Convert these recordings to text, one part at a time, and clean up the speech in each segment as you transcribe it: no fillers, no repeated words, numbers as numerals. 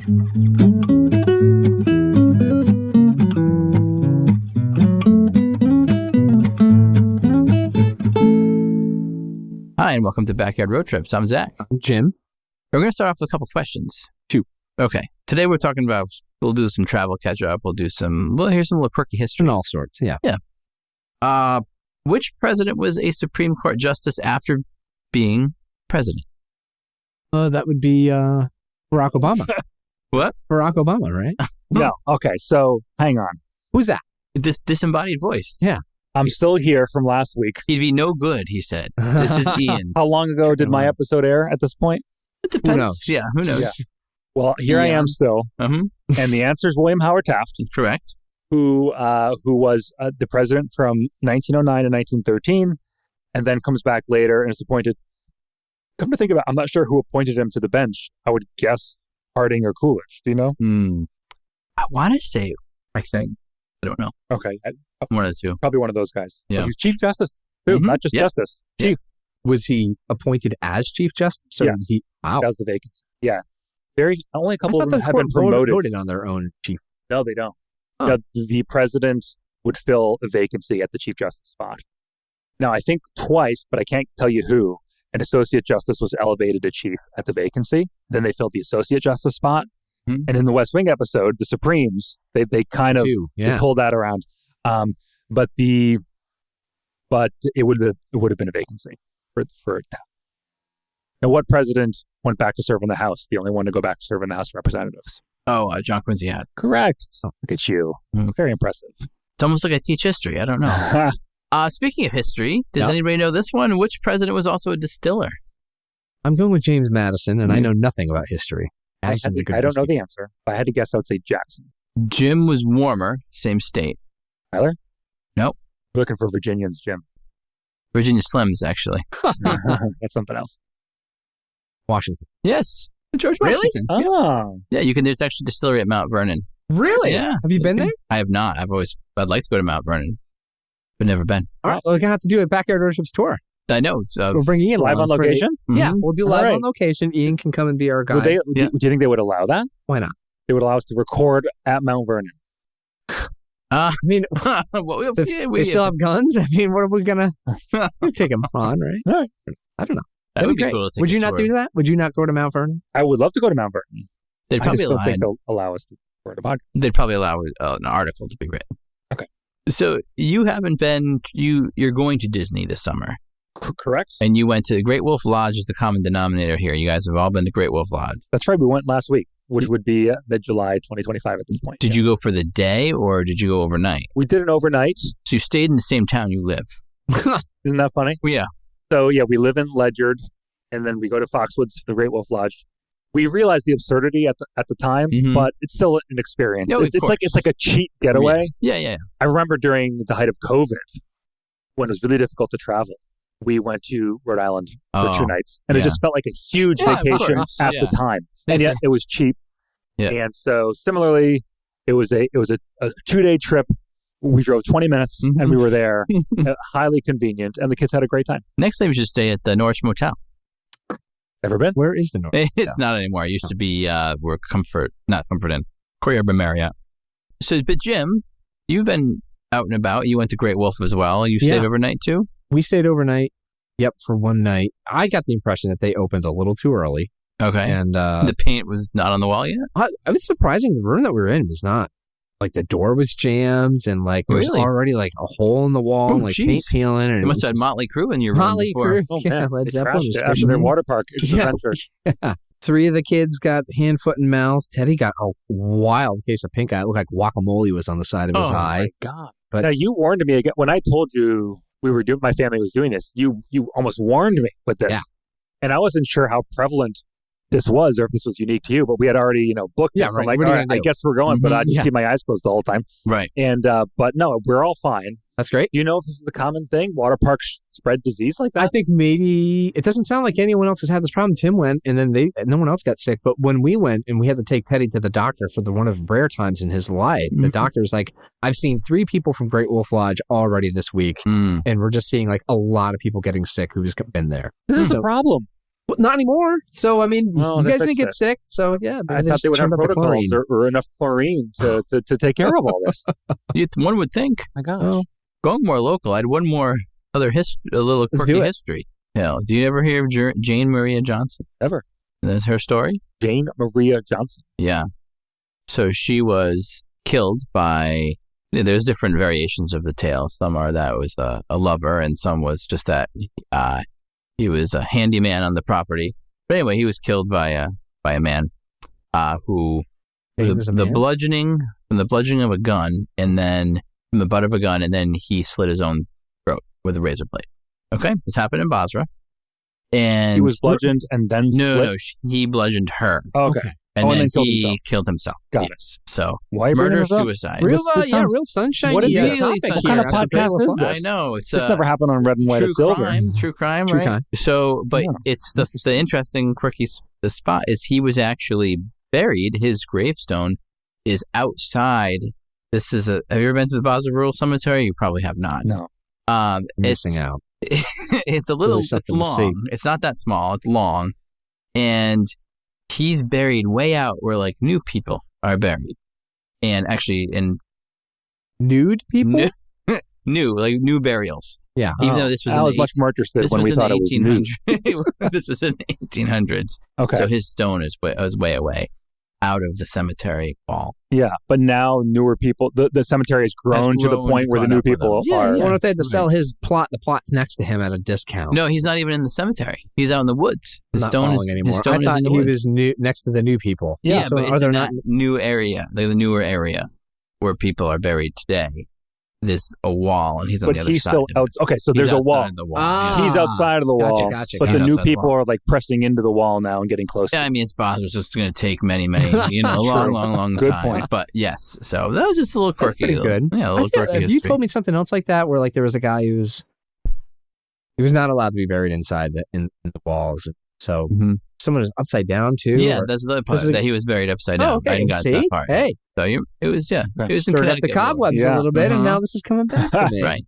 Hi, and welcome to Backyard Road Trips. I'm Zack. I'm Jim. We're going to start off with a couple questions. Shoot. Okay. Today we're talking about, we'll do some travel catch-up. Here's some little quirky history. And all sorts, yeah. Yeah. Which president was a Supreme Court justice after being president? That would be Barack Obama. What? Barack Obama, right? No. Okay, so hang on. Who's that? This disembodied voice. Yeah. I'm still here from last week. He'd be no good, he said. This is Ian. How long ago did my episode air at this point? It depends. Who knows? Yeah, who knows? Yeah. Well, here I am still. Uh-huh. And the answer is William Howard Taft. Correct. Who was the president from 1909 to 1913, and then comes back later and is appointed. Come to think about it, I'm not sure who appointed him to the bench. I would guess Harding or Coolidge. Do you know? I want to say, I don't know. Okay. One of the two. Probably one of those guys. Yeah. He was Chief Justice, too, not just Justice. Chief. Was he appointed as Chief Justice? Or Yes. Wow. That was the vacancy. Yeah. Only a couple I of thought them the have court been promoted. voted on their own chief. No, they don't. Oh. No, the president would fill a vacancy at the Chief Justice spot. Now, I think twice, but I can't tell you who, an Associate Justice was elevated to Chief at the vacancy. Then they filled the Associate Justice spot. Mm-hmm. And in the West Wing episode, the Supremes, they kind of they pulled that around. But it would have been a vacancy for that. Now, what president went back to serve in the House? The only one to go back to serve in the House of Representatives. Oh, John Quincy Adams. Correct. Look at you. Very impressive. It's almost like I teach history. I don't know. Speaking of history, does anybody know this one? Which president was also a distiller? I'm going with James Madison, and I know nothing about history. I don't know the answer. If I had to guess, I would say Jackson. Jim was warmer, same state. Tyler? Nope. Looking for Virginians, Jim. Virginia Slims, actually. That's something else. Washington. Yes. George Really? Washington. Oh. Yeah, there's actually a distillery at Mount Vernon. Really? Yeah. Have you been there? I have not. I'd like to go to Mount Vernon, but never been. All right. We're going to have to do a Backyard Road Trips tour. I know. We'll bring Ian live on location? Yeah, we'll do live on location. Ian can come and be our guide. Do you think they would allow that? Why not? They would allow us to record at Mount Vernon. I mean, they still have guns? I mean, what are we going to take them on, right? All right. I don't know. That would be great. cool to take Would you a not tour. do that? Would you not go to Mount Vernon? I would love to go to Mount Vernon. They'd I probably just don't think they'll allow us to record a podcast. They'd probably allow an article to be written. Okay. So you haven't been, you're going to Disney this summer. Correct. And you went to Great Wolf Lodge is the common denominator here. You guys have all been to Great Wolf Lodge. That's right. We went last week, which would be mid-July 2025 at this point. Did you go for the day or did you go overnight? We did an overnight. So you stayed in the same town you live. Isn't that funny? Yeah. So, we live in Ledyard, and then we go to Foxwoods to the Great Wolf Lodge. We realized the absurdity at the time, but it's still an experience. No, it's like a cheap getaway. Yeah. I remember during the height of COVID, when it was really difficult to travel, we went to Rhode Island for 2 nights, and it just felt like a huge vacation at the time, and yet it was cheap. Yeah. And so similarly, it was a 2-day trip. We drove 20 minutes, and we were there, highly convenient, and the kids had a great time. Next time you should stay at the Norwich Motel. Ever been? Where is the Norwich? It's not anymore. It used to be where not Comfort Inn, Corey Urban Marriott. So, but Jim, you've been out and about. You went to Great Wolf as well. You stayed overnight too? We stayed overnight. Yep, for one night. I got the impression that they opened a little too early. Okay. And the paint was not on the wall yet? It was surprising. The room that we were in was not. Like the door was jammed and like there was already like a hole in the wall and like paint peeling. And you must have had Motley Crue in your room before. Crue. Oh, yeah, Led Zeppelin was after their water park adventure. Yeah. 3 of the kids got hand, foot, and mouth. Teddy got a wild case of pink eye. It looked like guacamole was on the side of his eye. Oh, my God. But now, you warned me again. When I told you my family was doing this, you almost warned me with this. Yeah. And I wasn't sure how prevalent this was or if this was unique to you, but we had already, booked this. Right. I'm like, all right, I guess we're going, but I just keep my eyes closed the whole time. Right. And, but no, we're all fine. That's great. Do you know if this is the common thing? Water parks spread disease like that? I think maybe it doesn't sound like anyone else has had this problem. Tim went and then no one else got sick. But when we went and we had to take Teddy to the doctor for one of the rare times in his life, the doctor's like, I've seen 3 people from Great Wolf Lodge already this week. And we're just seeing like a lot of people getting sick who's been there. This is a problem. Well, not anymore. So, I mean, you guys didn't get sick. So, yeah. I thought they would have protocols or enough chlorine to take care of all this. One would think. My gosh. Oh. Going more local, I had one more other a little quirky history. Hell, do you ever hear of Jane Maria Johnson? Ever. That's her story? Jane Maria Johnson. Yeah. So she was killed by, there's different variations of the tale. Some are that it was a lover, and some was just that he was a handyman on the property. But anyway, he was killed by a man who, the bludgeoning of a gun, and then from the butt of a gun, and then he slit his own throat with a razor blade. Okay, this happened in Basra. And he was bludgeoned and then slit? No, he bludgeoned her. Oh, okay. And then he killed himself. Got it. So, why murder, suicide. Real sunshine. What is it? What kind of podcast is this? I know. This never happened on Red and White at Silver. True crime, right? So, but it's the interesting, quirky spot is he was actually buried. His gravestone is outside. This is have you ever been to the Basra Rural Cemetery? You probably have not. No. Missing out. It's a little it's long. It's not that small. It's long. And he's buried way out where like new people are buried. And actually nude people? New burials. Yeah. Even though this was I was much more interested when we thought it was nude. This was in the 1800s. Okay. So his stone is way away out of the cemetery wall. Yeah, but now newer people, the cemetery has grown to the point where the new people are. Well, if they had to sell his plot, the plot's next to him at a discount. No, he's not even in the cemetery. He's out in the woods. His stone is anymore. I thought he was next to the new people. Yeah, so but are it's there in not that new area, the newer area where people are buried today. There's a wall, and he's on the other side. But he's still okay, so there's a wall. He's outside of the wall. Gotcha. But the new people are like pressing into the wall now and getting closer. Yeah, I mean, it's possible. It's just going to take many, long Good time. point. But yes, so that was just a little quirky. That's pretty good. Yeah, a little quirky. Have you told me something else like that, where like there was a guy who was not allowed to be buried inside in the walls, so someone was upside down too? Yeah, that's the other part, that he was buried upside down. Oh, okay. I didn't got that part. Hey. So it was it was stirred up the cobwebs a little bit, and now this is coming back to me. Right.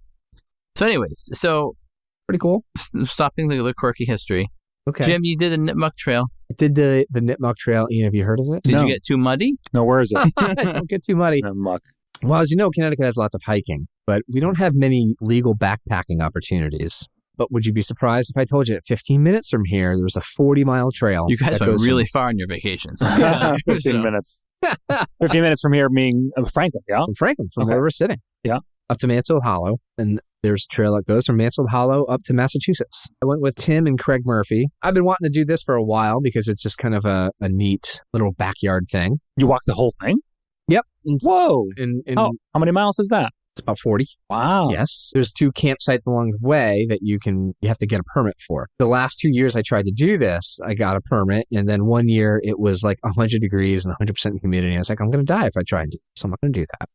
So anyways, pretty cool. Stopping the quirky history. Okay. Jim, you did the Nipmuck Trail. I did the Nipmuck Trail. Ian, have you heard of it? Did you get too muddy? No, where is it? Don't get too muddy. Nipmuck. Well, as you know, Connecticut has lots of hiking, but we don't have many legal backpacking opportunities. But would you be surprised if I told you that 15 minutes from here, there's a 40-mile trail? You guys went really far on your vacations. 15 minutes. 15 minutes from here being Franklin, yeah? From where we're sitting. Yeah. Up to Mansfield Hollow. And there's a trail that goes from Mansfield Hollow up to Massachusetts. I went with Tim and Craig Murphy. I've been wanting to do this for a while because it's just kind of a neat little backyard thing. You walked the whole thing? Yep. Whoa. How many miles is that? It's about 40. Wow. Yes. There's 2 campsites along the way that you have to get a permit for. The last 2 years I tried to do this, I got a permit. And then 1 year it was like 100 degrees and 100% humidity. I was like, I'm going to die if I try and do this. So I'm not going to do that.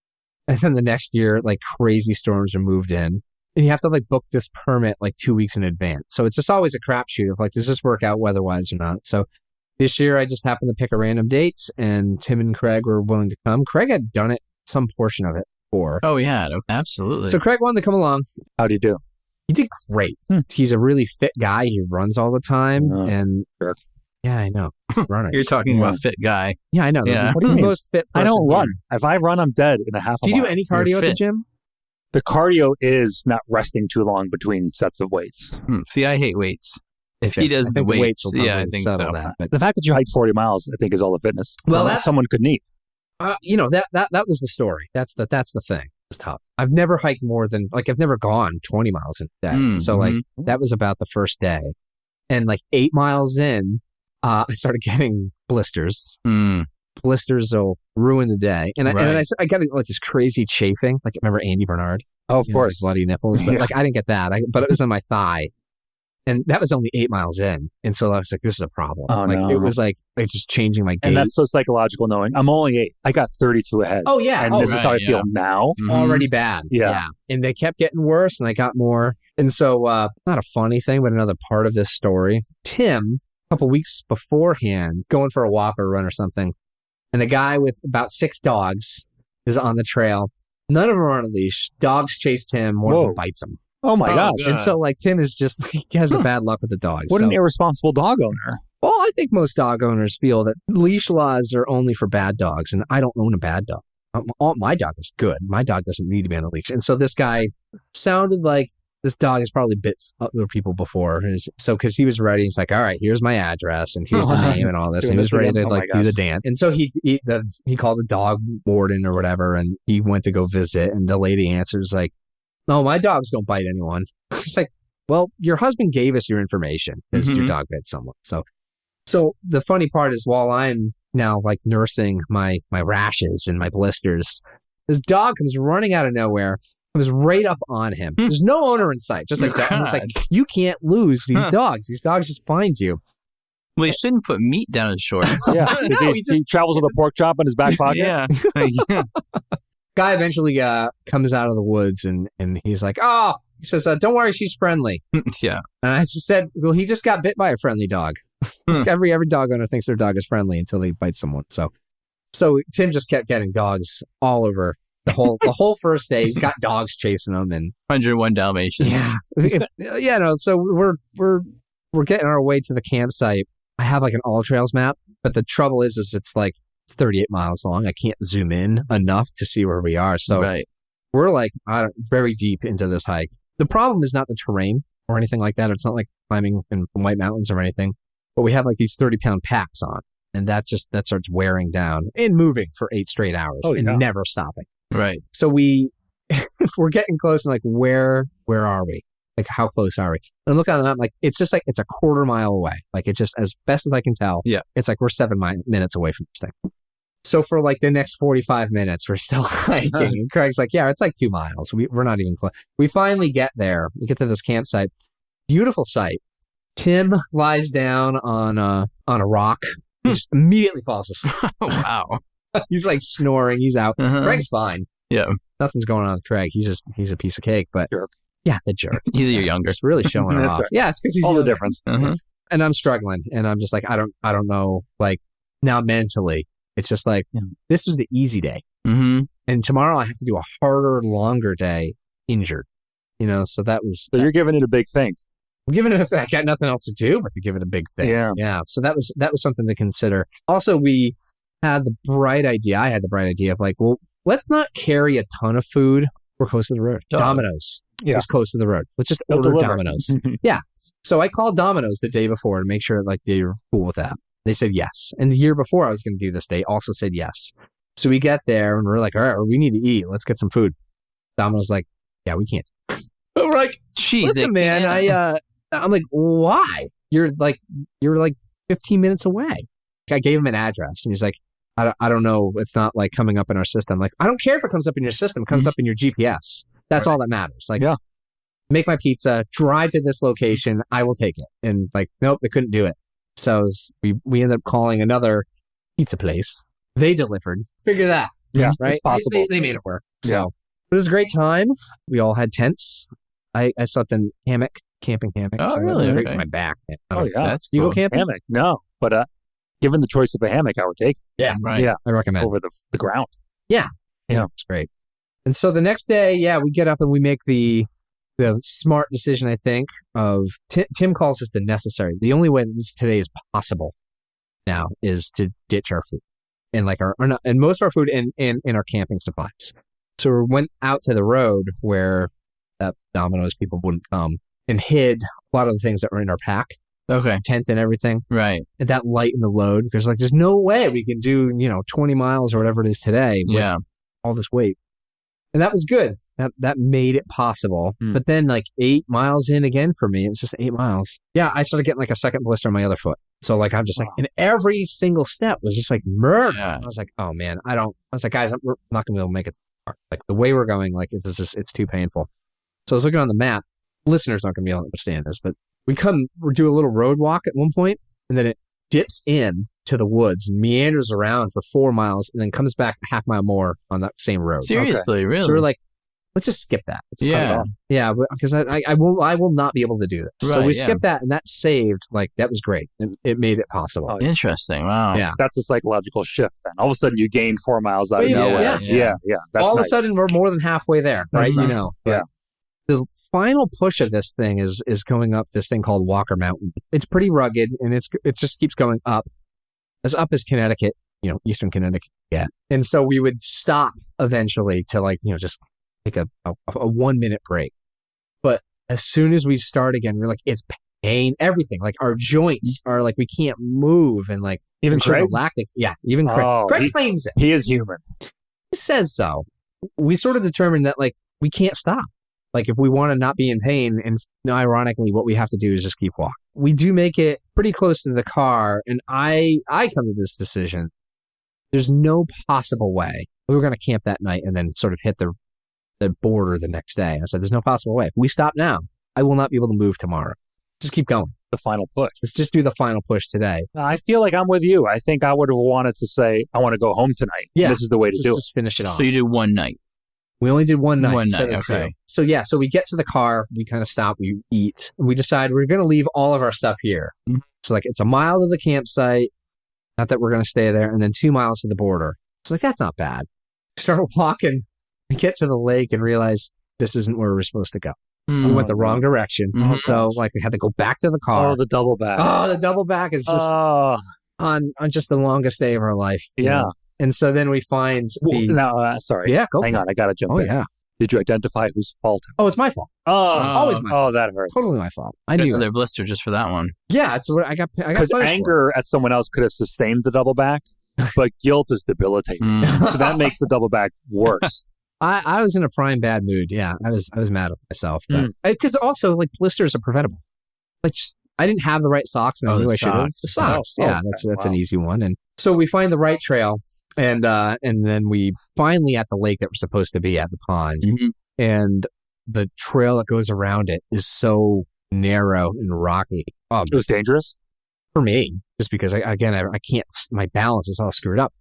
And then the next year, like crazy storms are moved in. And you have to like book this permit like 2 weeks in advance. So it's just always a crapshoot of like, does this work out weather-wise or not? So this year I just happened to pick a random date, and Tim and Craig were willing to come. Craig had done it, some portion of it. Oh, yeah, absolutely. So Craig wanted to come along. How'd he do? He did great. He's a really fit guy. He runs all the time. And jerk. Yeah, I know. Runner. You're talking about fit guy. Yeah, I know. Yeah. What do you mean? Most fit person I don't run. Here. If I run, I'm dead in a half a mile. Do you do any cardio at the gym? The cardio is not resting too long between sets of weights. See, I hate weights. If he does the weights I think so. that. But the fact that you hiked 40 miles, I think, is all the fitness. Well, that's someone could need. That was the story. That's the thing. It's tough. I've never hiked more than I've never gone 20 miles in a day. So that was about the first day, and like 8 miles in, I started getting blisters. Blisters will ruin the day, and I got like this crazy chafing. Like remember Andy Bernard? Oh, of course, bloody nipples. But like I didn't get that. But it was on my thigh. And that was only 8 miles in. And so I was like, this is a problem. Oh, It was like just changing my gait. And that's so psychological knowing. I'm only 8. I got 32 ahead. Oh, yeah. And this is how I feel now. It's already bad. Yeah. And they kept getting worse and I got more. And so, not a funny thing, but another part of this story. Tim, a couple weeks beforehand, going for a walk or a run or something. And a guy with about 6 dogs is on the trail. None of them are on a leash. Dogs chased him. One of them bites him. Oh my gosh. God. And so like Tim is just, he has the bad luck with the dogs. What an irresponsible dog owner. Well, I think most dog owners feel that leash laws are only for bad dogs, and I don't own a bad dog. My dog is good. My dog doesn't need to be on a leash. And so this guy sounded like this dog has probably bit other people before. So because he was ready, he's like, all right, here's my address and here's the name and all this. And he was ready to do the dance. And so he called the dog warden or whatever, and he went to go visit. And the lady answers like, no, my dogs don't bite anyone. It's like, well, your husband gave us your information because your dog bit someone. So the funny part is while I'm now like nursing my rashes and my blisters, this dog comes running out of nowhere, comes right up on him. There's no owner in sight. Just like that. And it's like, you can't lose these dogs. These dogs just find you. Well, you shouldn't put meat down his shorts. Yeah. He travels with a pork chop in his back pocket. Yeah. Guy eventually comes out of the woods and he's like, oh, he says, don't worry, she's friendly. Yeah. And I just said, well, he just got bit by a friendly dog. Every dog owner thinks their dog is friendly until they bite someone. So Tim just kept getting dogs all over the whole first day. He's got dogs chasing him and 101 Dalmatians. Yeah. No. So we're getting our way to the campsite. I have like an all trails map, but the trouble is it's 38 miles long. I can't zoom in enough to see where we are. So we're like very deep into this hike. The problem is not the terrain or anything like that. It's not like climbing in White Mountains or anything, but we have like these 30-pound packs on, and that starts wearing down and moving for 8 straight hours never stopping. Right. So we're getting close and like, where are we? Like, how close are we? And I'm looking on the map, like, it's just like, it's a quarter mile away. Like, it just, as best as I can tell, it's like we're 7 minutes away from this thing. So for like the next 45 minutes, we're still hiking. And Craig's like, yeah, it's like 2 miles. We're not even close. We finally get there. We get to this campsite. Beautiful site. Tim lies down on a rock. He just immediately falls asleep. Wow. He's like snoring. He's out. Craig's fine. Yeah. Nothing's going on with Craig. He's a piece of cake, but jerk. Yeah, the jerk. He's a year younger. It's really showing it off. Right. Yeah, it's because he's all younger. The difference. And I'm struggling, and I'm just like, I don't know. Like now mentally, it's just like this was the easy day, and tomorrow I have to do a harder, longer day, injured. So that was. So you're giving it a big think. I'm giving it. I got nothing else to do but to give it a big thing. Yeah. So that was something to consider. Also, we had the bright idea. I had the bright idea of like, well, let's not carry a ton of food. We're close to the road. Domino's is close to the road. Let's just order Domino's. Yeah. So I called Domino's the day before to make sure like they were cool with that. They said yes. And the year before I was going to do this, they also said yes. So we get there and we're like, all right, we need to eat. Let's get some food. Domino's like, yeah, we can't. We're like, listen, man, I'm like, why? You're like 15 minutes away. I gave him an address and he's like, I don't know. It's not like coming up in our system. Like, I don't care if it comes up in your system. It comes up in your GPS. That's all that matters. Like, make my pizza, drive to this location. I will take it. And like, nope, they couldn't do it. So we ended up calling another pizza place. They delivered. Figure that. Yeah, right. It's possible. They made it work. So it was a great time. We all had tents. I slept in camping hammock. Oh, so really? It was great for my back. That's you cool. go camping? Hammock? No, but given the choice of a hammock, I would take. Yeah, right. Yeah, I recommend over the ground. Yeah, it's great. And so the next day, we get up and we make the smart decision, I think, of Tim calls this the necessary. The only way that this today is possible now is to ditch our food and like and most of our food in our camping supplies. So we went out to the road where Domino's people wouldn't come and hid a lot of the things that were in our pack. Okay. Tent and everything. Right. And that lightened the load because like there's no way we can do, 20 miles or whatever it is today with all this weight. And that was good. That made it possible. But then like 8 miles in again for me, it was just 8 miles. Yeah, I started getting like a second blister on my other foot. So like I'm just like, and every single step was just like murder. Yeah. I was like, oh man, I was like, guys, we're not going to be able to make it. Like the way we're going, like it's too painful. So I was looking on the map. Listeners aren't going to be able to understand this, but we do a little road walk at one point, and then it dips in to the woods and meanders around for 4 miles, and then comes back a half mile more on that same road. Seriously, really? So we're like, let's just skip that. Yeah, because I will not be able to do this. Right, so we skipped that, and that saved. Like that was great, and it made it possible. Oh, interesting. Wow. Yeah, that's a psychological shift. Then all of a sudden you gained 4 miles out of nowhere. Yeah. That's all nice. of a sudden we're more than halfway there, right? Yeah. The final push of this thing is going up this thing called Walker Mountain. It's pretty rugged, and it just keeps going up as Connecticut, eastern Connecticut. Yeah. And so we would stop eventually to just take a 1 minute break. But as soon as we start again, we're like, it's pain, everything. Like our joints are like, we can't move. And like, even Craig? Lactic. Yeah, even Craig. Craig claims it. He is human. He says so. We sort of determined that like, we can't stop. Like if we want to not be in pain, and ironically, what we have to do is just keep walking. We do make it pretty close to the car, and I come to this decision. There's no possible way we were going to camp that night and then sort of hit the border the next day. I said, there's no possible way. If we stop now, I will not be able to move tomorrow. Just keep going. The final push. Let's just do the final push today. I feel like I'm with you. I think I would have wanted to say, I want to go home tonight. Yeah. This is the way to do it. Just finish it off. So you did one night. We only did one night. Okay. So we get to the car, we kind of stop, we eat, and we decide we're going to leave all of our stuff here. Mm-hmm. So like it's a mile to the campsite, not that we're going to stay there, and then 2 miles to the border. It's like, that's not bad. We start walking, we get to the lake and realize this isn't where we're supposed to go. We went the wrong direction. Mm-hmm. So like we had to go back to the car. Oh, the double back. Oh, the double back is just on just the longest day of our life. Yeah. And so then we find... sorry. Yeah, go Hang on, I got to jump in. Oh, yeah. Did you identify whose fault? Oh, it's my fault. Oh. It's always my fault. Oh, that hurts. Totally my fault. I knew their blister just for that one. Yeah, it's what I got because anger at someone else could have sustained the double back, but guilt is debilitating. So that makes the double back worse. I was in a prime bad mood. Yeah, I was mad with myself. Because also, like, blisters are preventable. Like, I didn't have the right socks, and I knew I should have. The socks. Yeah, that's an easy one. And so we find the right trail. And then we finally at the lake that we're supposed to be at, the pond. Mm-hmm. And the trail that goes around it is so narrow and rocky. It was dangerous? For me, just because, I can't, my balance is all screwed up.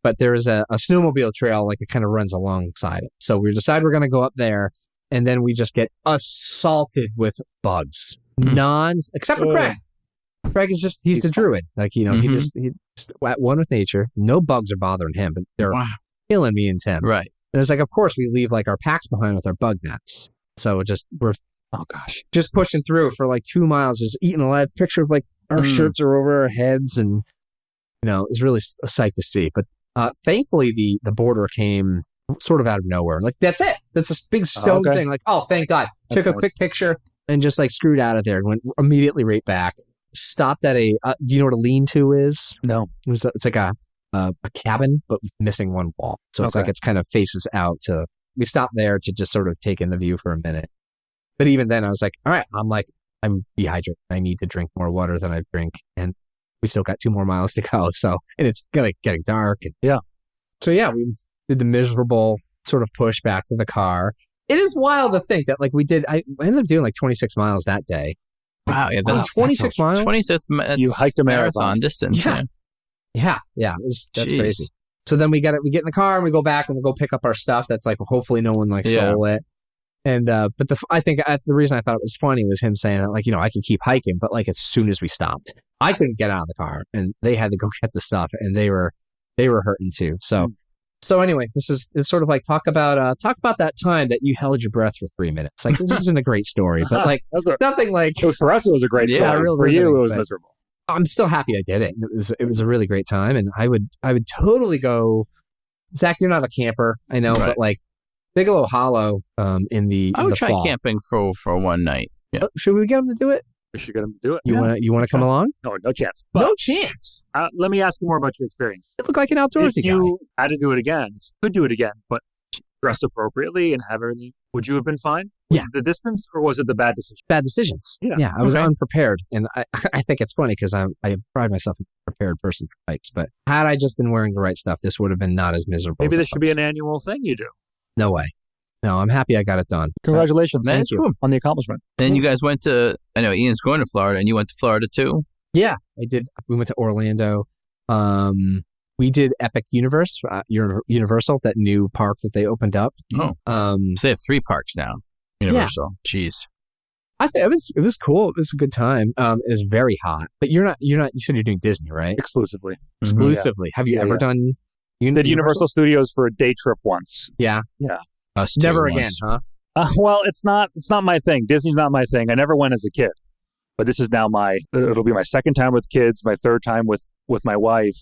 But there is a snowmobile trail, like it kind of runs alongside it. So we decide we're going to go up there, and then we just get assaulted with bugs. Except for Craig. Craig is he's the druid. Like, he's at one with nature. No bugs are bothering him, but they're killing me and Tim. Right. And it's like, of course, we leave like our packs behind with our bug nets. So we're just pushing through for like 2 miles, just eating a live picture of like our shirts are over our heads. And, it's really a sight to see. But thankfully, the border came sort of out of nowhere. Like, that's it. That's this big stone thing. Like, oh, thank God. Took a quick picture and just like screwed out of there and went immediately right back. Stopped at do you know what a lean-to is? No. It's like a cabin, but missing one wall. So it's like it's kind of faces out to, we stopped there to just sort of take in the view for a minute. But even then I was like, all right, I'm dehydrated. I need to drink more water than I drink. And we still got 2 more miles to go. So, and it's getting dark. And So we did the miserable sort of push back to the car. It is wild to think that like I ended up doing like 26 miles that day. Wow, yeah, that's 26 miles. 26. You hiked a marathon distance. Yeah. That's crazy. So then we get in the car and we go back and we go pick up our stuff. That's like, hopefully no one like stole it. And but I think the reason I thought it was funny was him saying like, I can keep hiking, but like as soon as we stopped, I couldn't get out of the car and they had to go get the stuff and they were hurting too. So anyway, it's sort of like talk about that time that you held your breath for 3 minutes. Like, this isn't a great story, but like nothing like for us it was a great story. For you it was miserable. I'm still happy I did it. It was a really great time, and I would totally go. Zach, you're not a camper, I know, but like Bigelow Hollow in the I would try fall. Camping for one night. Yeah. Should we get him to do it? We should get him to do it. You want to come along? No chance. But, no chance. Let me ask you more about your experience. You look like an outdoorsy guy. If you had to do it again, could do it again, but dress appropriately and have everything, would you have been fine? Was it the distance or was it the bad decision? Bad decisions. Yeah, I was unprepared. And I think it's funny because I pride myself as a prepared person for hikes. But had I just been wearing the right stuff, this would have been not as miserable. Maybe this should be an annual thing you do. No way. No, I'm happy I got it done. Congratulations. Thank you on the accomplishment. Then you guys went to, I know Ian's going to Florida, and you went to Florida too? Yeah, I did. We went to Orlando. We did Epic Universal, that new park that they opened up. Oh, so they have 3 parks now. Universal. Yeah. Jeez. I think it was cool. It was a good time. It was very hot, but you're not. You said you're doing Disney, right? Exclusively. Exclusively. Have you ever done? Did Universal Studios for a day trip once? Yeah. Yeah. Never again, huh? Well, it's not my thing. Disney's not my thing. I never went as a kid, but this is now it'll be my second time with kids, my third time with my wife.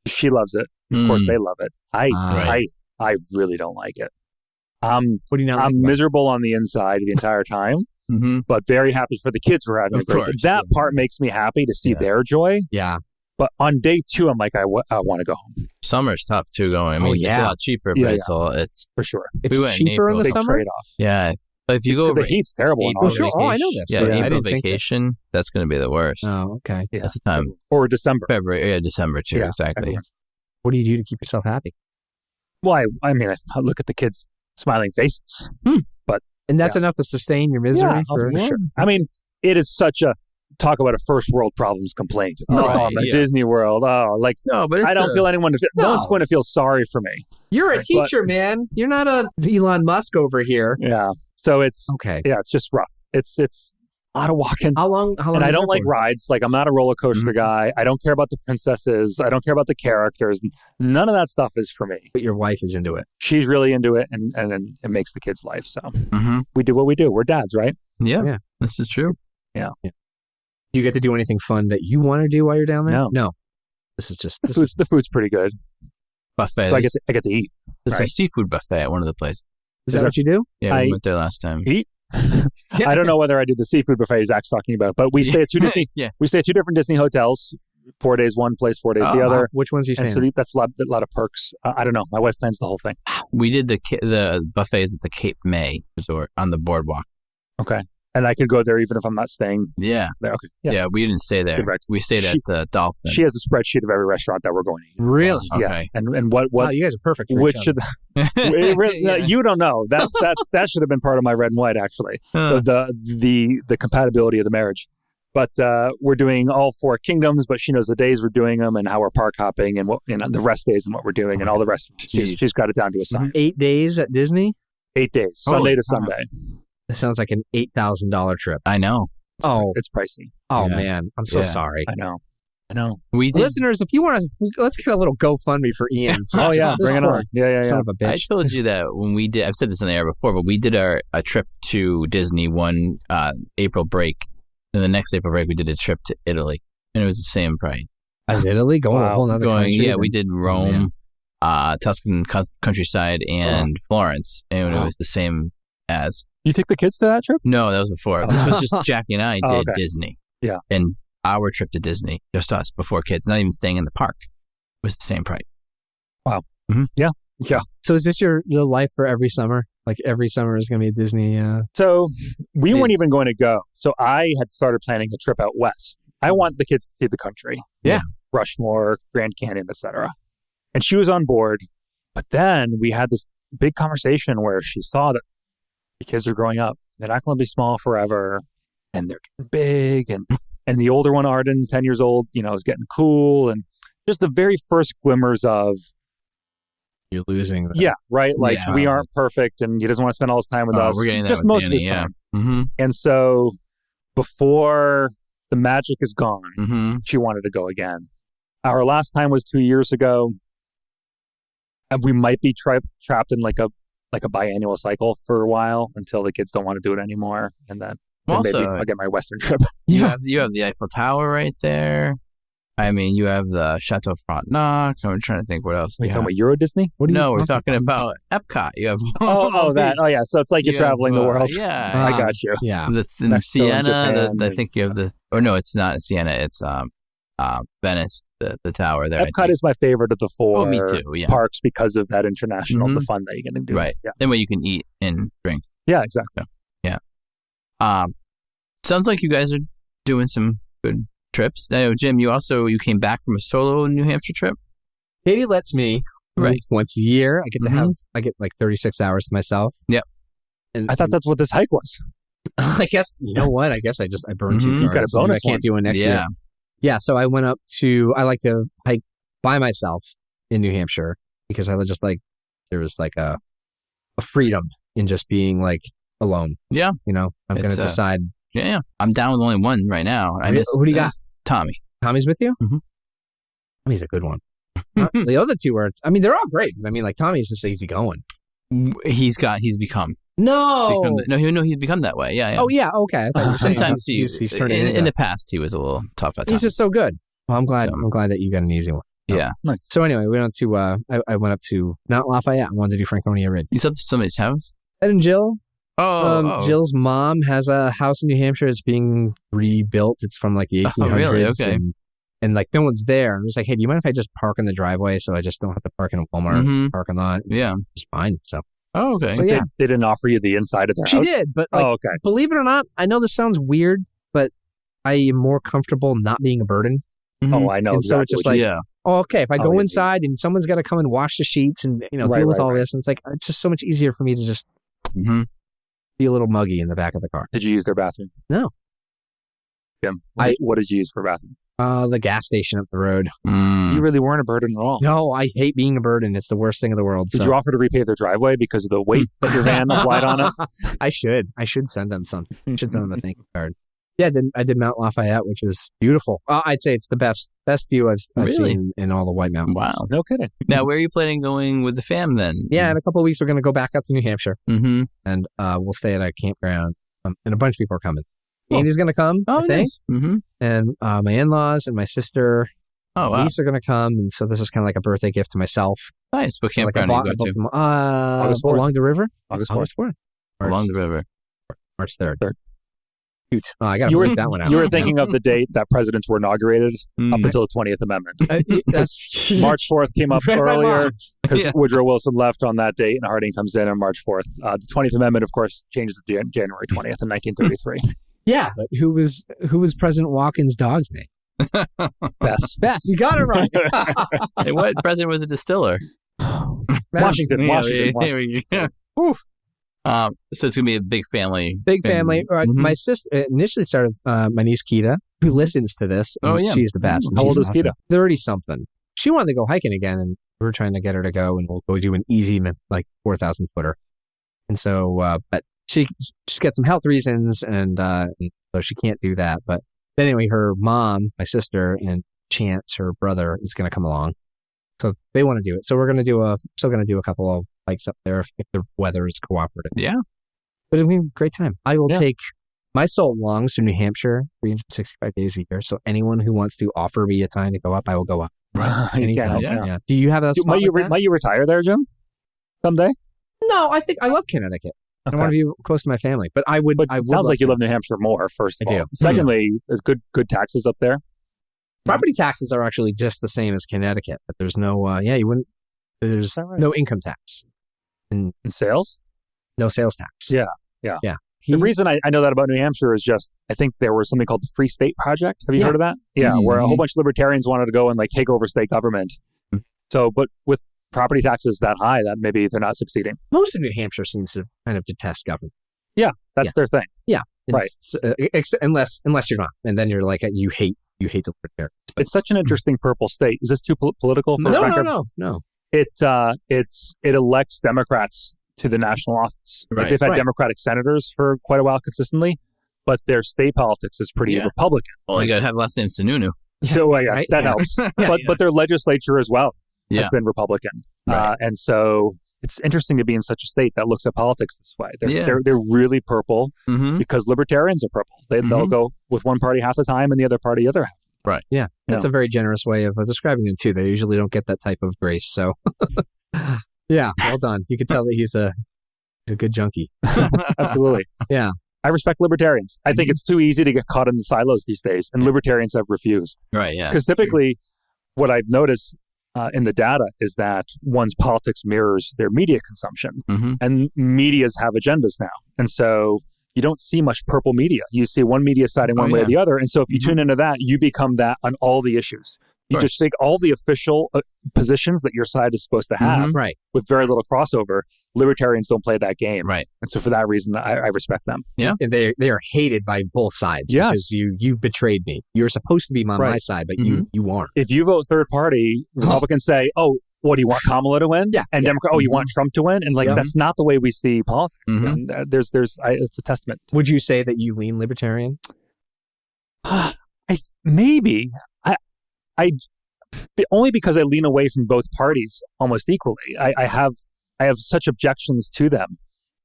She loves it. Of course, they love it. I really don't like it. What do you not like? I'm miserable on the inside the entire time, but very happy for the kids who are having a great day. That part makes me happy to see their joy. Yeah. But on day 2, I'm like, I want to go home. Summer's tough too going. I mean, it's a lot cheaper, but it's for sure. It's cheaper in the summer? Trade-off. Yeah. But if you go over the heat's terrible in August. Sure. Oh, I know that. Yeah, April vacation, that's going to be the worst. Oh, okay. Yeah. That's the time. Or December. February. Yeah, December too. Yeah, exactly. What do you do to keep yourself happy? Well, I mean, I look at the kids' smiling faces. And that's enough to sustain your misery? For sure. I mean, it is such a talk about a first world problems complaint. I'm at Disney World. No, but I don't feel anyone. No one's going to feel sorry for me. You're a teacher, man. You're not a Elon Musk over here. Yeah. So it's okay. Yeah, it's just rough. It's a lot of walking. How long? And I don't like rides. Like, I'm not a roller coaster guy. I don't care about the princesses. I don't care about the characters. None of that stuff is for me. But your wife is into it. She's really into it, and then it makes the kids' life. So we do what we do. We're dads, right? Yeah. This is true. Yeah. Do you get to do anything fun that you want to do while you're down there? No. This is just the food's pretty good. Buffet. So I get to eat. There's a seafood buffet at one of the places. Is that what you do? Yeah, we went there last time. Eat. I don't know whether I did the seafood buffet Zach's talking about, but we stay at 2 Disney. We stay at 2 different Disney hotels. 4 days one place, 4 days the other. Which ones are you staying? So that's a lot of perks. I don't know. My wife plans the whole thing. We did the buffets at the Cape May Resort on the boardwalk. Okay. And I could go there even if I'm not staying there. Okay. Yeah, we didn't stay there. Correct. We stayed at the Dolphin. She has a spreadsheet of every restaurant that we're going to eat. Really? Okay. Yeah. And what? Wow, you guys are perfect for each other. You don't know. That should have been part of my red and white, actually. The compatibility of the marriage. But we're doing all 4 kingdoms, but she knows the days we're doing them and how we're park hopping and the rest days and what we're doing and all the rest. She's got it down to a science. 8 days at Disney? 8 days, Sunday to Sunday. That sounds like an $8,000 trip. I know. It's pricey. Oh man, I'm so sorry. I know. Listeners, if you want to, let's get a little GoFundMe for Ian. Bring it on. Yeah. Son of a bitch. I told you that when we did. I've said this in the air before, but we did a trip to Disney one April break. And the next April break, we did a trip to Italy, and it was the same price. As Italy? Going a whole other country? Yeah, we did Rome, Tuscan countryside, and Florence, and it was the same as. You took the kids to that trip? No, that was before. This was just Jackie and I did Disney. Yeah. And our trip to Disney, just us, before kids, not even staying in the park, was the same price. Wow. Mm-hmm. Yeah. So is this your life for every summer? Like every summer is going to be a Disney? So we weren't even going to go. So I had started planning a trip out west. I want the kids to see the country. Yeah. Rushmore, Grand Canyon, etc. And she was on board. But then we had this big conversation where she saw that the kids are growing up. They're not going to be small forever. And they're getting big. And the older one, Arden, 10 years old, is getting cool. And just the very first glimmers of, you're losing. Yeah, right? Like, we aren't perfect, and he doesn't want to spend all his time with us. We're getting that just with most Danny, of his time. Mm-hmm. And so before the magic is gone, she wanted to go again. Our last time was 2 years ago. And we might be trapped in like a biannual cycle for a while until the kids don't want to do it anymore. And then maybe I'll get my Western trip. You have the Eiffel Tower right there. I mean, you have the Chateau Frontenac. I'm trying to think what else. Are you talking about Euro Disney? We're talking about Epcot. You have that. Oh, yeah. So it's like you're traveling the world. Yeah. I got you. Yeah. In Siena, I think you have no, it's not Siena. It's Venice, the tower there. Epcot is my favorite of the 4 me too, yeah. parks because of that international, the fun that you're going to do. Right. Yeah. Then where you can eat and drink. Yeah, exactly. So, yeah. Sounds like you guys are doing some good trips. I know, Jim, you came back from a solo New Hampshire trip. Katie lets me once a year. I get to I get like 36 hours to myself. Yep. And I thought that's what this hike was. I guess, you know what? I guess I burned 2 cars. You got a bonus. I can't do one next year. Yeah. So I went I like to hike by myself in New Hampshire because I was just like, there was like a freedom in just being like alone. Yeah. I'm going to decide. Yeah. I'm down with only one right now. Who do you got? Tommy. Tommy's with you? Mm-hmm. Tommy's a good one. The other 2 are, they're all great. But like Tommy's just easy going. He's become. No. He's become that way. Yeah. Oh, yeah. Okay. I thought you were saying sometimes he's turning in the past, he was a little tough at times. He's just so good. Well, I'm glad that you got an easy one. Yeah. Nice. So anyway, we went to, I went up to Mount Lafayette. I wanted to do Franconia Ridge. You said somebody's house? Ed and Jill. Jill's mom has a house in New Hampshire. It's being rebuilt. It's from like the 1800s. Oh, really? Okay. And like no one's there. I'm just like, hey, do you mind if I just park in the driveway so I just don't have to park in a Walmart parking lot? Yeah. It's fine. So. Oh, okay. So, yeah. They didn't offer you the inside of their house? She did, but like, okay. Believe it or not, I know this sounds weird, but I am more comfortable not being a burden. Mm-hmm. Oh, I know. And exactly. so it's just like, okay, if I go inside and someone's got to come and wash the sheets and deal with all this, and it's like it's just so much easier for me to just be a little muggy in the back of the car. Did you use their bathroom? No. Jim, what did you use for bathroom? The gas station up the road. You really weren't a burden at all. No, I hate being a burden. It's the worst thing in the world. Did you offer to repave their driveway because of the weight that your van applied on it? I should send them some. I should send them a thank you card. Yeah, I did Mount Lafayette, which is beautiful. I'd say it's the best view I've seen in all the White Mountains. Wow. No kidding. Now, where are you planning going with the fam then? Yeah, in a couple of weeks, we're going to go back up to New Hampshire. Mm-hmm. And we'll stay at a campground. And a bunch of people are coming. Andy's going to come, I think. Nice. Mm-hmm. And my in-laws and my sister, niece are going to come. And so this is kind of like a birthday gift to myself. Nice. What campground are you going to? August 4th. Along the river? August 4th. Along the river. March 3rd. Shoot. Oh, I got to break that one out. You were thinking of the date that presidents were inaugurated up until the 20th Amendment. March 4th came up earlier because Woodrow Wilson left on that date and Harding comes in on March 4th. The 20th Amendment, of course, changes to January 20th in 1933. Yeah, but who was President Walken's dog's name? Bess. You got it right. Hey, what president was a distiller? Washington. Yeah. So it's gonna be a big family. My sister initially started. My niece Keita, who listens to this. Oh yeah, she's the best. How old is Keita? 30-something. She wanted to go hiking again, and we were trying to get her to go, and we'll go do an easy 4,000 footer. And so, but she just got some health reasons, and so she can't do that. But anyway, her mom, my sister, and Chance, her brother, is going to come along. So they want to do it. So we're going to do a couple of hikes up there if the weather is cooperative. Yeah. But it'll be a great time. I will take, my soul longs to New Hampshire 365 days a year. So anyone who wants to offer me a time to go up, I will go up. Right. Anytime. Yeah. Do you have that? Might you retire there, Jim? Someday? No, I think I love Connecticut. Okay. I want to be close to my family, but I would. It sounds like you love New Hampshire more, first of all. I do. Secondly, there's good taxes up there. Property taxes are actually just the same as Connecticut, but there's no, you wouldn't, there's no income tax. And sales? No sales tax. Yeah. The reason I know that about New Hampshire is just, I think there was something called the Free State Project. Have you heard of that? Yeah, where a whole bunch of libertarians wanted to go and take over state government. So, but with property taxes that high, that maybe they're not succeeding. Most of New Hampshire seems to kind of detest government. Yeah, that's their thing. Yeah. Right. Unless you're not. And then you're like, you hate the libertarians. It's such an interesting purple state. Is this too political? For No. It elects Democrats to the national office. Right. They've had Democratic senators for quite a while consistently, but their state politics is pretty Republican. Well, you got to have last name Sununu. So that helps. But their legislature as well has been Republican. Right. And so it's interesting to be in such a state that looks at politics this way. They're really purple because libertarians are purple. They'll go with one party half the time and the other party other half. Right. Yeah. That's a very generous way of describing them too. They usually don't get that type of grace. So yeah, well done. You can tell that he's a good junkie. Absolutely. Yeah. I respect libertarians. I think it's too easy to get caught in the silos these days, and libertarians have refused. Right, yeah. Because typically what I've noticed in the data is that one's politics mirrors their media consumption, and medias have agendas now. And so you don't see much purple media. You see one media siding one way or the other. And so if you tune into that, you become that on all the issues. You just take all the official positions that your side is supposed to have with very little crossover. Libertarians don't play that game. Right. And so for that reason, I respect them. Yeah. And they are hated by both sides. Yes. Because you betrayed me. You're supposed to be on my side, but you aren't. If you vote third party, Republicans say, what do you want Kamala to win? Yeah. And Democrat, you want Trump to win? And that's not the way we see politics. And it's a testament. Would you say that you lean libertarian? Maybe. I only because I lean away from both parties almost equally. I have such objections to them.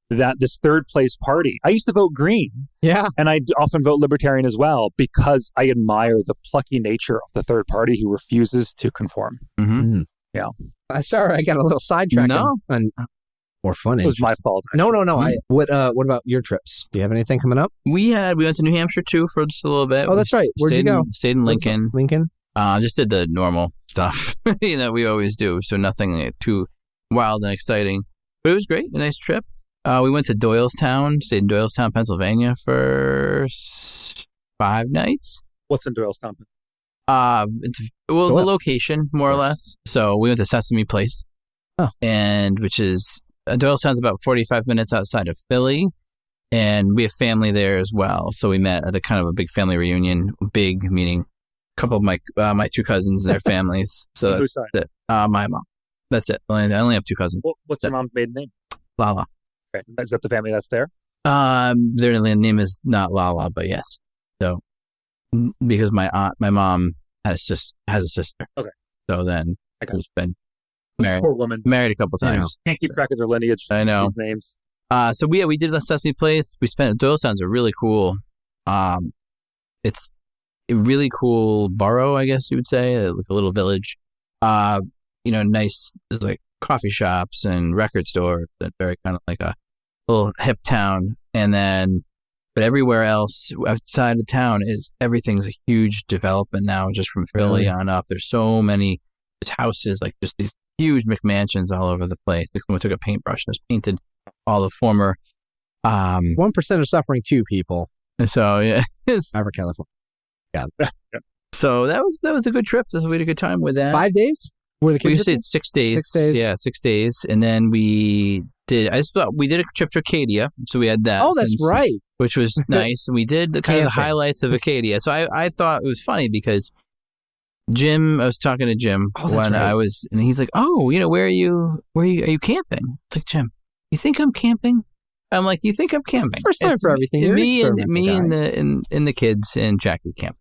that this third place party, I used to vote Green. Yeah. And I often vote Libertarian as well because I admire the plucky nature of the third party who refuses to conform. Mm-hmm. Yeah. Sorry, I got a little sidetracked. No. More fun. It was my fault. No. What about your trips? Do you have anything coming up? We went to New Hampshire too for just a little bit. Oh, that's right. Where'd you go? Stayed in Lincoln. Lincoln? Just did the normal stuff that we always do. So nothing too wild and exciting. But it was great. A nice trip. We went to Doylestown, stayed in Doylestown, Pennsylvania for 5 nights. What's in Doylestown? The location, more or less. So we went to Sesame Place. Oh. And which is, Doylestown's about 45 minutes outside of Philly. And we have family there as well. So we met at a kind of a big family reunion, big meaning a couple of my 2 cousins and their families. So whose side? That's it. My mom. That's it. I only have 2 cousins. What's your mom's maiden name? Lala. Okay. Is that the family that's there? Their name is not Lala, but yes. So because my mom has a sister. Okay. So then who's been married. Poor woman. Married a couple times. Can't keep track of their lineage. I know. These names. So we did the Sesame Place. We spent Doylestown's a really cool. It's a really cool borough, I guess you would say, like a little village. Nice. There's like coffee shops and record stores. And very kind of like a little hip town. And then, but everywhere else outside of town everything's a huge development now. Just from Philly on up, there's so many houses, like just these huge McMansions all over the place. Like someone took a paintbrush and just painted all the former 1% of suffering 2 people. So yeah, Over California. Got it. So that was a good trip. We had a good time with that. 5 days? Were the kids? We stayed 6 days. 6 days. Yeah, 6 days, and then we did. I just thought we did a trip to Acadia, so we had that. Oh, that's right. Which was nice. We did the kind of the highlights of Acadia. So I thought it was funny because Jim. I was talking to Jim when I was, and he's like, "Oh, where are you? Are you camping?" It's like, Jim, you think I'm camping? I'm like, you think I'm camping? First time for everything. You're me and the kids and Jackie camp.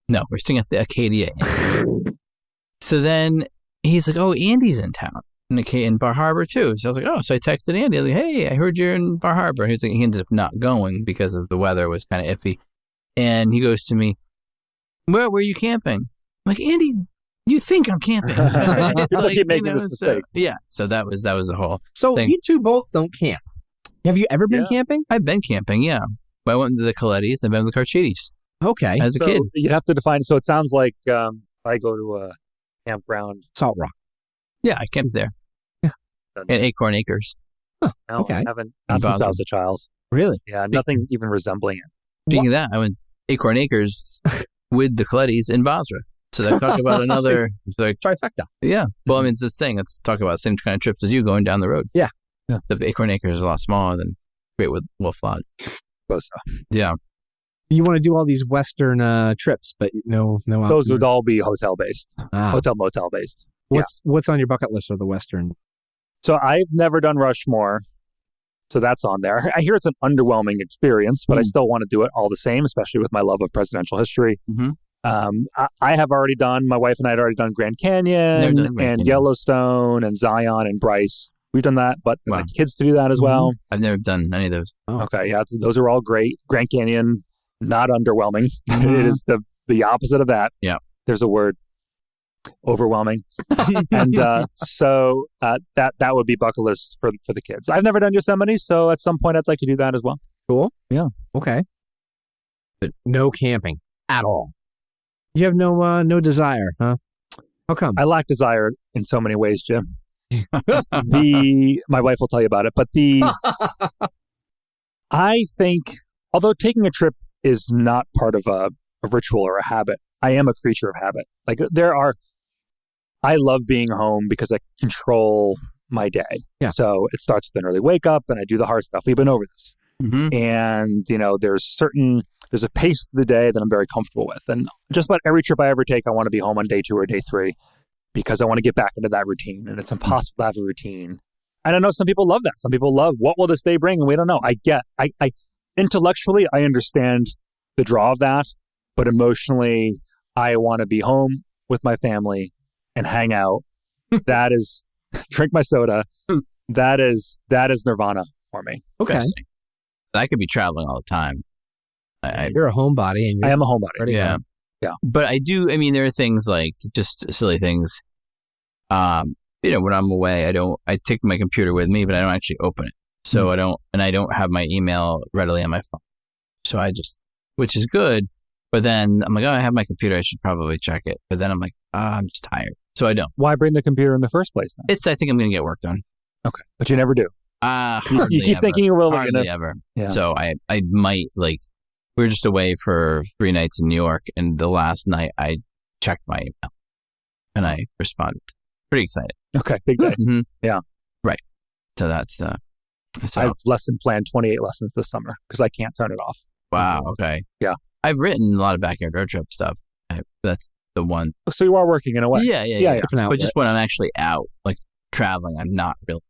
No, we're staying at the Acadia Inn. So then he's like, "Oh, Andy's in town in Bar Harbor too." So I was like, "Oh," so I texted Andy. I was like, "Hey, I heard you're in Bar Harbor." He was like, he ended up not going because of the weather was kind of iffy. And he goes to me, "Where were you camping?" I'm like, "Andy, you think I'm camping?" It's like, keep making this mistake. So that was the whole. So thing. You 2 both don't camp. Have you ever been camping? I've been camping, yeah. I went to the Colettis. I've been to the Carchidis. Okay. As a kid. You'd have to define. So it sounds like I go to a campground. Salt Rock. Yeah, I camped there. Yeah. And Acorn Acres. Huh, no, okay. I haven't. Not since I was a child. Really? Yeah, nothing even resembling it. Speaking of that, I went Acorn Acres with the Colettis in Basra. So let's talk about another trifecta. Yeah. Well, I mean, it's just saying, let's talk about the same kind of trips as you going down the road. Yeah. Except the Acorn Acres is a lot smaller than Great Wolf Lodge. Suppose so. Yeah. You want to do all these Western trips, but no. Those would all be hotel based, hotel motel based. What's on your bucket list for the Western? So I've never done Rushmore, so that's on there. I hear it's an underwhelming experience, but I still want to do it all the same, especially with my love of presidential history. Mm-hmm. I have already done. My wife and I had already done Grand Canyon and Yellowstone and Zion and Bryce. We've done that, but I'd like kids to do that as well. I've never done any of those. Oh. Okay, yeah, those are all great. Grand Canyon, not underwhelming. Mm-hmm. It is the opposite of that. Yeah. There's a word, overwhelming. And so that would be bucket list for the kids. I've never done Yosemite, so at some point I'd like to do that as well. Cool. Yeah. Okay. But no camping at all. You have no desire, huh? How come? I lack desire in so many ways, Jim. My wife will tell you about it, but I think, although taking a trip is not part of a ritual or a habit, I am a creature of habit. Like I love being home because I control my day. Yeah. So it starts with an early wake up and I do the hard stuff. We've been over this. Mm-hmm. And, there's a pace of the day that I'm very comfortable with. And just about every trip I ever take, I want to be home on day 2 or day 3 because I want to get back into that routine. And it's impossible to have a routine. And I know some people love that. Some people love, what will this day bring? And we don't know. I intellectually, I understand the draw of that. But emotionally, I want to be home with my family and hang out. That is, drink my soda. That is nirvana for me. Okay. I could be traveling all the time. You're a homebody. And I am a homebody. Yeah. Yeah. But I do, I mean, there are things like just silly things. When I'm away, I take my computer with me, but I don't actually open it. So I don't have my email readily on my phone. So which is good. But then I'm like, I have my computer. I should probably check it. But then I'm like, I'm just tired. So I don't. Why bring the computer in the first place then? I think I'm going to get work done. Okay. But you never do. You keep thinking you will. Hardly ever. Yeah. So I might, we were just away for 3 nights in New York. And the last night I checked my email and I responded. Pretty excited. Okay. Big day. Mm-hmm. Yeah. Right. So that's I have lesson planned 28 lessons this summer because I can't turn it off. Wow. Okay. Yeah. I've written a lot of backyard road trip stuff. That's the one. So you are working in a way. Yeah. But just when I'm actually out, traveling, I'm not really.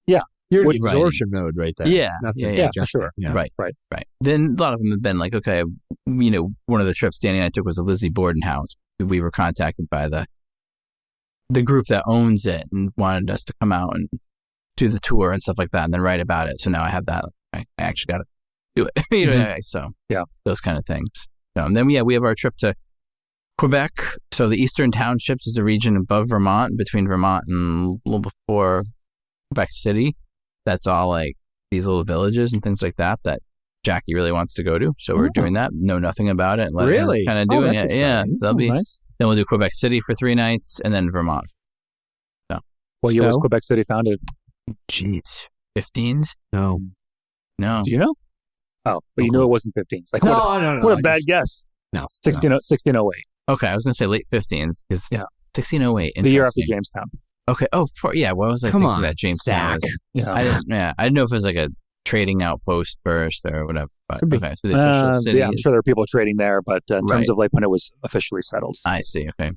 Yeah. You're in absorption mode right there. Yeah. Yeah, for sure. Yeah. Right. Then a lot of them have been okay, one of the trips Danny and I took was a Lizzie Borden house. We were contacted by the group that owns it and wanted us to come out and do the tour and stuff like that and then write about it. So now I have that. I actually got to do it. So those kind of things. And then we have our trip to Quebec. So the Eastern Townships is a region above Vermont, between Vermont and a little before Quebec City. That's all these little villages and things like that Jackie really wants to go to. So we're doing that. Know nothing about it. Really? Kind of doing it. Exciting. Yeah. So that'll be nice. Then we'll do Quebec City for 3 nights and then Vermont. So. What year was Quebec City founded? Jeez. 15s? No. Do you know? Oh, but you knew it wasn't 15s. No. What a bad guess. No. 1608. Okay, I was going to say late 15s because 1608. The year after Jamestown. Okay. Oh, what was I thinking that Jamestown Zack. was? I didn't know if it was a trading outpost first or whatever. But, okay, so the official city I'm sure there are people trading there, but in terms of when it was officially settled. I see. Okay.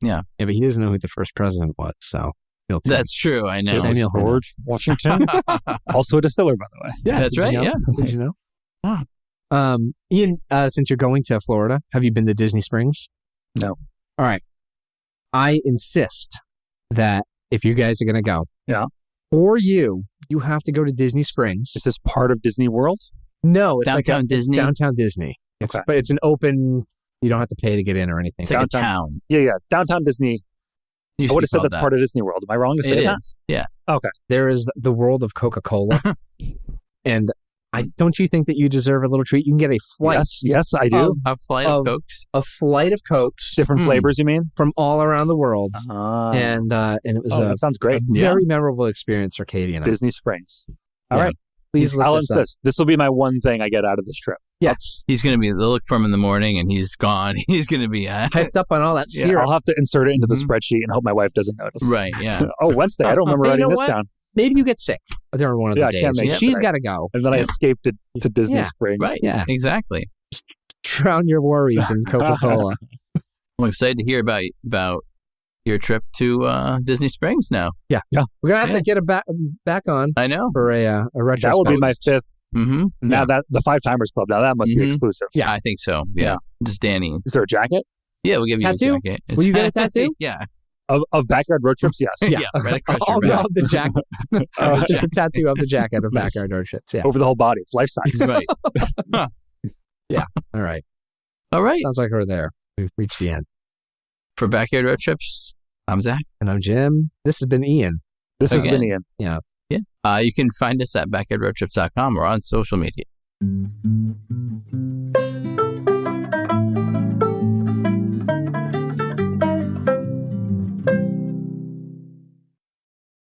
Yeah, but he doesn't know who the first president was, so he'll tell. That's true. I know. Samuel George Washington, also a distiller, by the way. Yeah, that's right. Yeah. Did you know? Ian, since you're going to Florida, have you been to Disney Springs? No. All right. I insist that if you guys are going to go, or you have to go to Disney Springs. Is this part of Disney World? No, it's downtown Disney. It's downtown Disney. But it's an open. You don't have to pay to get in or anything. It's like a town. Yeah. Downtown Disney. I would have said that's part of Disney World. Am I wrong to say that? It is. Yeah. Okay. There is the world of Coca-Cola, and don't you think that you deserve a little treat? You can get a flight. Yes, I do. A flight of Cokes. A flight of Cokes. Different flavors, you mean? From all around the world. And it was that sounds great. A very memorable experience for Katie and I. Disney Springs. All right. Please I'll insist. This will be my one thing I get out of this trip. Yes. He's going to be, they'll look for him in the morning and he's gone. He's going to be hyped up on all that syrup. I'll have to insert it into the spreadsheet and hope my wife doesn't notice. Right, yeah. Wednesday. I don't remember writing this down. Maybe you get sick during one of the days. She's got to go. And then I escaped to Disney Springs. Right, exactly. Just drown your worries in Coca-Cola. I'm excited to hear about your trip to Disney Springs now. Yeah. We're going to have to get it back on. I know. For a retro. That will be my 5th. Mm-hmm. Now that the 5 Timers Club, now that must be exclusive. Yeah, I think so. Yeah. Just Danny. Is there a jacket? Yeah, we'll give you tattoo? a jacket. Will you get a tattoo? Yeah. Of backyard road trips, yes. Yeah, right across your back. Of the jacket. It's a tattoo of the jacket of backyard road trips. Yeah. Over the whole body. It's life size. Right. Yeah. All right. Sounds like we're there. We've reached the end. For Backyard Road Trips, I'm Zach. And I'm Jim. This has been Ian. This has been Ian. Yeah. You can find us at backyardroadtrips.com or on social media.